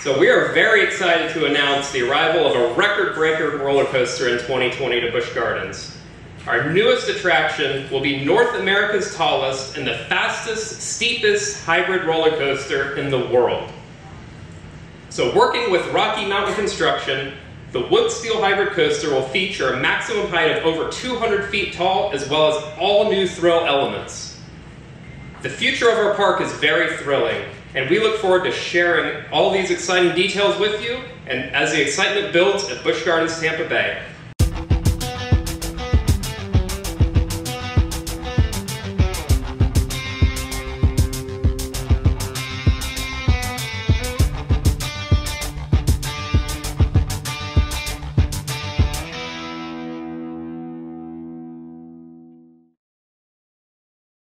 So we are very excited to announce the arrival of a record-breaker roller coaster in 2020 to Busch Gardens. Our newest attraction will be North America's tallest and the fastest, steepest hybrid roller coaster in the world. So working with Rocky Mountain Construction, the wood steel hybrid coaster will feature a maximum height of over 200 feet tall, as well as all new thrill elements. The future of our park is very thrilling, and we look forward to sharing all these exciting details with you and as the excitement builds at Busch Gardens Tampa Bay.